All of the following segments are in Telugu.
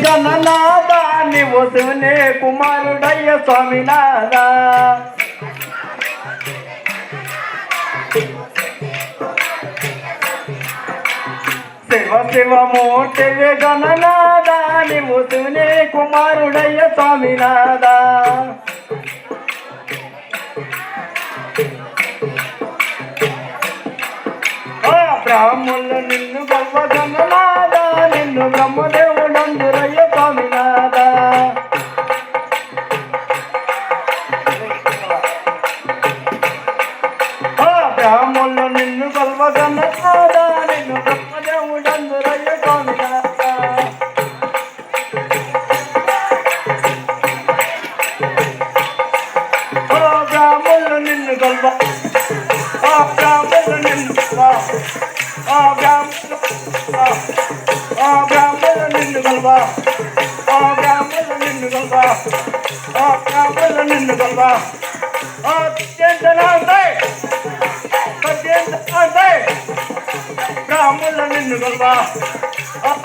గణనాథ నీవు శివుని కుమారుడయ్య స్వామినాథ శివ శివమూర్తివి గణనాథ నీవు శివుని కుమారుడయ్య స్వామినాథ బ్రాహ్మణులు నిన్ను గొప్ప గణనాథ నిన్ను బ్రహ్మదేవుడందురయ్య స్వామినాథ బ్రాహ్మణులు నిన్ను గొప్ప గణనాథ నిన్ను బ్రహ్మదేవుడందురయ్య స్వామినాథ బ్రాహ్మణులు నిన్ను గొప్ప బ్రాహ్మణులు నిన్ను బ్రాహ్మణులు నిన్ను గొప్ప బ్రాహ్మణులు నిన్ను గొప్ప బ్రాహ్మణులు నిన్ను గొప్ప బ్రాహ్మణులు నిన్ను గొప్ప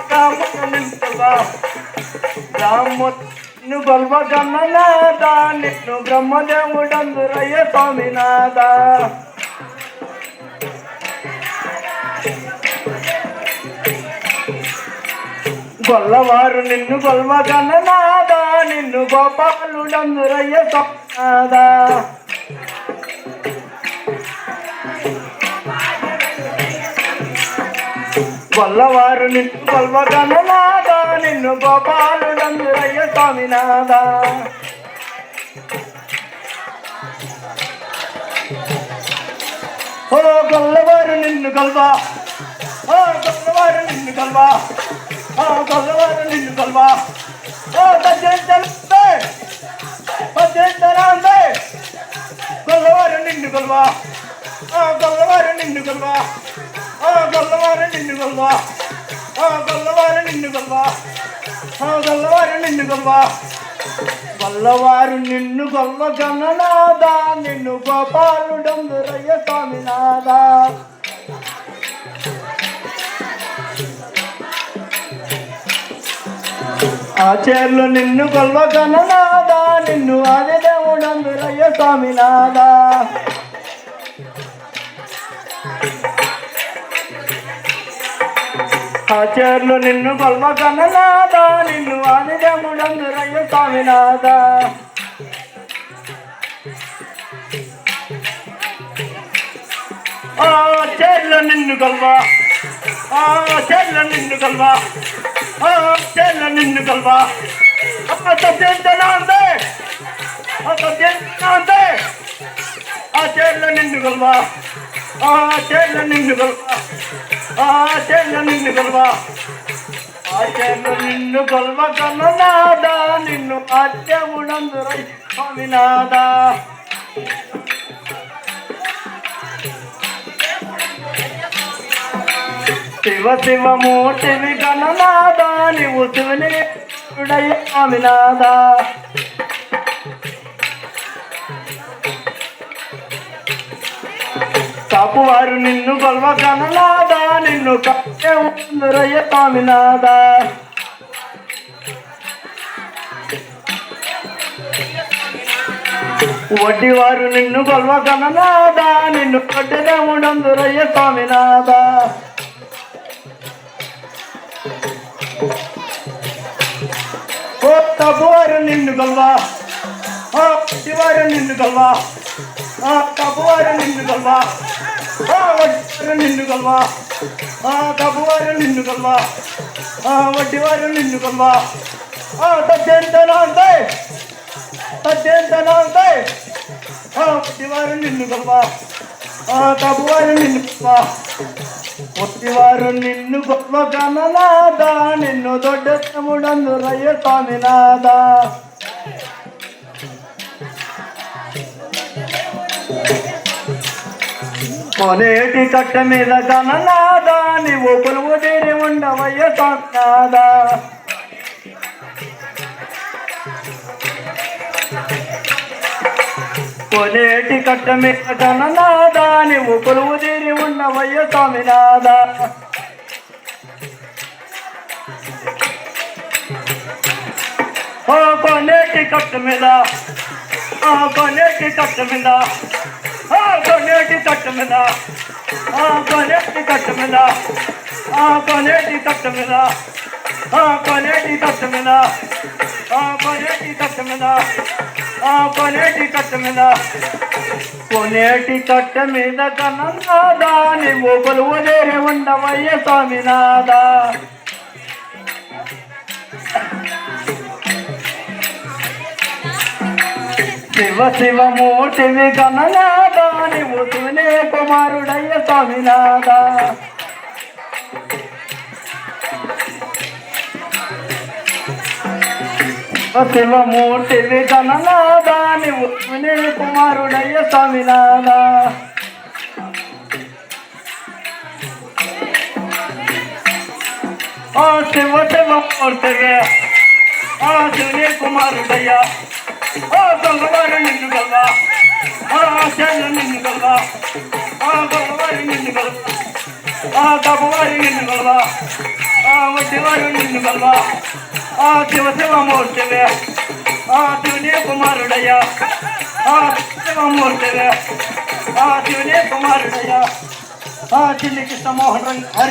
బ్రాహ్మణులు నిన్ను గొప్ప బ్రాహ్మణులు గొప్ప గణనాథ నిన్ను బ్రహ్మదేవుడందురయ్య స్వామినాథ గొల్లవారు నిన్ను గొల్వ గణనాథ నిన్ను గోపాలుడందురయ్య స్వామినాథ గొల్లవారు నిన్ను గొల్వ గణనాథ నిన్ను గోపాలుడందురయ్య స్వామినాథ ఓ గొల్లవారు నిన్ను గొల్వ గొల్లవారు నిన్ను గొల్వ గొల్లవారు నిన్ను గొల్వ గొల్లవారు నిన్ను గొల్వ గొల్లవారు నిన్ను గొల్వ గొల్లవారు నిన్ను గొల్వ గొల్లవారు నిన్ను గొల్వ గొల్లవారు నిన్ను గొల్వ గొల్లవారు నిన్ను గొల్వ గణనాథ నిన్ను గోపాలుడందురయ్య స్వామినాథ ఆచార్యులు నిన్ను గొల్వ గణనాథ నిన్ను ఆదిదేవుడందురయ్య స్వామినాథ ఆచార్యులు నిన్ను గొల్వ గణనాథ నిన్ను ఆదిదేవుడందురయ్య స్వామినాథ ఆచార్యులు నిన్ను గొల్వ ఆచార్యులు నిన్ను గొల్వ ఆచార్యులు నిన్ను గొల్వ సత్యంతనాందే సత్యంతనాందే ఆచార్యులు నిన్ను గొల్వ ఆచార్యులు నిన్ను గొల్వ ఆచార్యులు నిన్ను గొల్వ ఆచార్యులు నిన్ను గొల్వ గణనాథ నిన్ను ఆద్యముడందురయ్య స్వామినాథ శివ శివమూర్తివి గణనాథ నీవు శివుని స్వామినాథ కాపువారు నిన్ను గొల్వ గణనాథ నిన్ను కప్పెందురయ్య స్వామినాథ వడ్డివారు నిన్ను గొల్వ గణనాథ నిన్ను వడ్డిదేవుడందురయ్య స్వామినాథ తప్పువారు నిన్ను గొల్వ వడ్డివారు నిన్ను గొల్వ తప్పువారు నిన్ను గొల్వ వడ్డివారు నిన్ను గొల్వ తప్పువారు నిన్ను గొల్వ వడ్డివారు నిన్ను గొల్వ తద్దెంతనాంతే తద్దెంతనాంతే వడ్డివారు నిన్ను గొల్వ తప్పువారు నిన్ను గొల్వ వడ్డివారు నిన్ను గొల్వ గణనాథ నిన్ను దొడ్డముడందురయ్య స్వామినాథ కొనేటి కట్ట మీద గణనాథ నీవు కొలువు తీరి ఉండవయ్య స్వామినాథ కొనేటి కట్ట మీద గణనాథ నీవు కొలువు తీరి ఉండవయ్య స్వామినాథ కొనేటి కట్ట మీద కొనేటి కట్ట మీద కొనేటి కట్ట మీద కొనేటి కట్ట మీద కొనేటి కట్ట మీద కొనేటి కట్ట మీద కొనేటి కట్ట మీద కొనేటి కట్ట మీద కొనేటి కట్ట మీద కన్ననాదా నీవు కొలువుదేరి ఉండవయ్య స్వామినాదా శివ శివ మూర్తివి గణనాదా నీవు శివనే కుమారుడయ్య స్వామినాదా శివ మూర్తివి గణనాదా నీవు శివనే కుమారుడయ్య స్వామినాదా శివ శివ మూర్తివి శివనే కుమారుడయ్య గొల్లవారు నిన్ను గల్వా చెల్లు నిన్ను గల్వా గొల్లవారు నిన్ను గల్వా గబ్బవారు నిన్ను గల్వా వడ్డివారు నిన్ను గల్వా శివ శివ మూర్తివే శివనే కుమారుడయ్యా శివ మూర్తివే శివనే కుమారుడయ్యా చిన్ని కృష్ణ మోహన్ రంగ